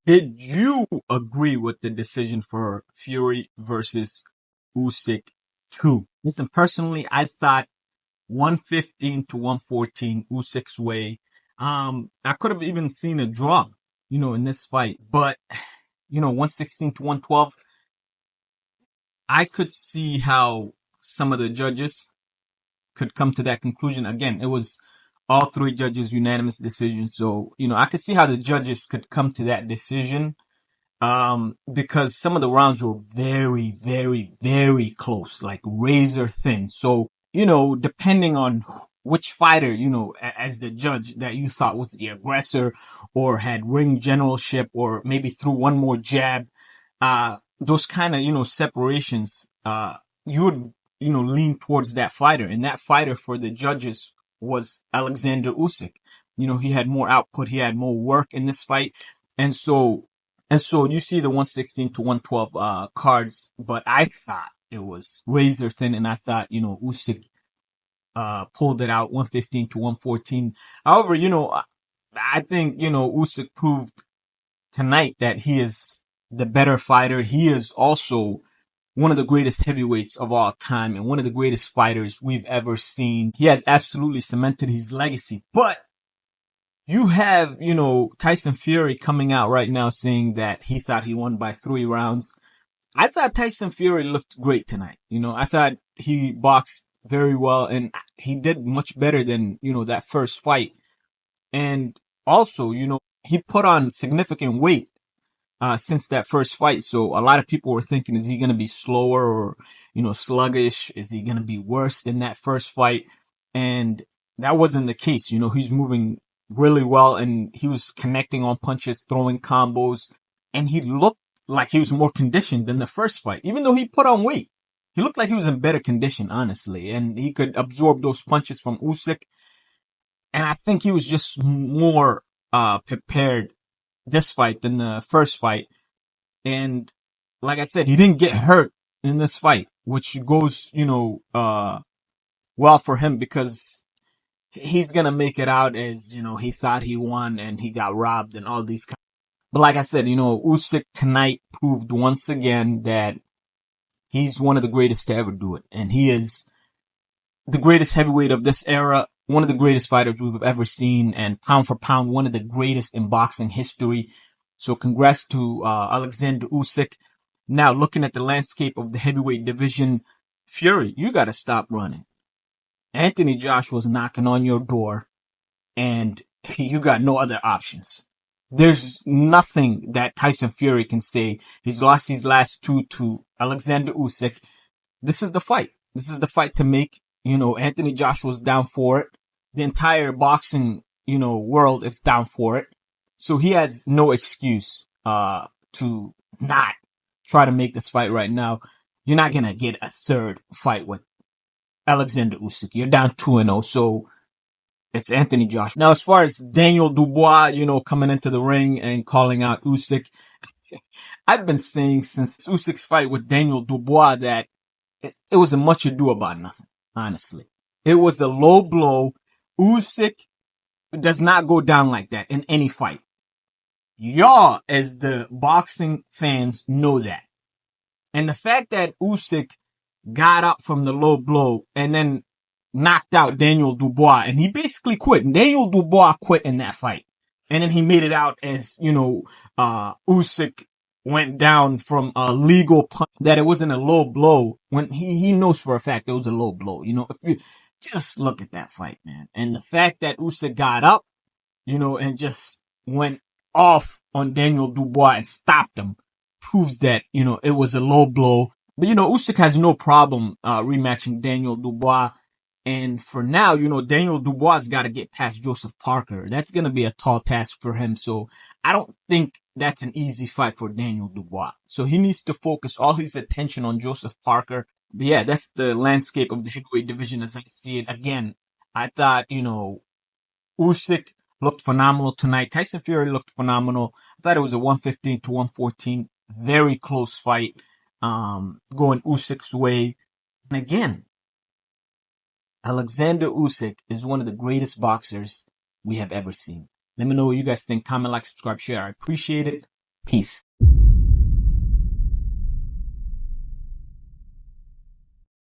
Did you agree with the decision for Fury versus Usyk 2? Listen, personally, I thought 115 to 114 Usyk's way. I could have even seen a draw, in this fight, but 116 to 112, I could see how some of the judges could come to that conclusion. Again, it was all three judges unanimous decision. So, I could see how the judges could come to that decision. Because some of the rounds were very, very, very close, like razor thin. So, depending on which fighter, as the judge that you thought was the aggressor or had ring generalship or maybe threw one more jab, those kind of, separations, you would, lean towards that fighter. And that fighter for the judges was Oleksandr Usyk. He had more output. He had more work in this fight. And so you see the 116 to 112 cards, but I thought it was razor thin, and I thought, Usyk pulled it out 115 to 114. However, I think, Usyk proved tonight that he is the better fighter. He is also one of the greatest heavyweights of all time and one of the greatest fighters we've ever seen. He has absolutely cemented his legacy, but you have, Tyson Fury coming out right now saying that he thought he won by 3 rounds. I thought Tyson Fury looked great tonight. I thought he boxed very well and he did much better than, that first fight. And also, he put on significant weight, since that first fight. So a lot of people were thinking, is he going to be slower or, sluggish? Is he going to be worse than that first fight? And that wasn't the case. He's moving really well and he was connecting on punches, throwing combos, and he looked like he was more conditioned than the first fight. Even though he put on weight, he looked like he was in better condition, honestly, and he could absorb those punches from Usyk. And I think he was just more prepared this fight than the first fight. And like I said, he didn't get hurt in this fight, which goes, well for him because he's going to make it out as, he thought he won and he got robbed and all these. But like I said, Usyk tonight proved once again that he's one of the greatest to ever do it. And he is the greatest heavyweight of this era, one of the greatest fighters we've ever seen, and pound for pound, one of the greatest in boxing history. So congrats to Oleksandr Usyk. Now looking at the landscape of the heavyweight division, Fury, you got to stop running. Anthony Joshua's knocking on your door, and you got no other options. There's nothing that Tyson Fury can say. He's lost his last two to Oleksandr Usyk. This is the fight. This is the fight to make. Anthony Joshua's down for it. The entire boxing, world is down for it. So he has no excuse, to not try to make this fight right now. You're not going to get a third fight with Oleksandr Usyk. You're down 2-0. So it's Anthony Joshua. Now, as far as Daniel Dubois, coming into the ring and calling out Usyk, I've been saying since Usyk's fight with Daniel Dubois that it was a much ado about nothing, honestly. It was a low blow. Usyk does not go down like that in any fight. Y'all, as the boxing fans, know that. And the fact that Usyk got up from the low blow and then knocked out Daniel Dubois, and he basically quit. Daniel Dubois quit in that fight. And then he made it out as, Usyk went down from a legal punch, that it wasn't a low blow, when he knows for a fact it was a low blow. If you just look at that fight, man. And the fact that Usyk got up, and just went off on Daniel Dubois and stopped him proves that, it was a low blow. But, Usyk has no problem rematching Daniel Dubois. And for now, Daniel Dubois got to get past Joseph Parker. That's going to be a tall task for him. So I don't think that's an easy fight for Daniel Dubois. So he needs to focus all his attention on Joseph Parker. But yeah, that's the landscape of the heavyweight division as I see it. Again, I thought, Usyk looked phenomenal tonight. Tyson Fury looked phenomenal. I thought it was a 115 to 114. Very close fight. Going Usyk's way. And again, Oleksandr Usyk is one of the greatest boxers we have ever seen. Let me know what you guys think. Comment, like, subscribe, share. I appreciate it. Peace.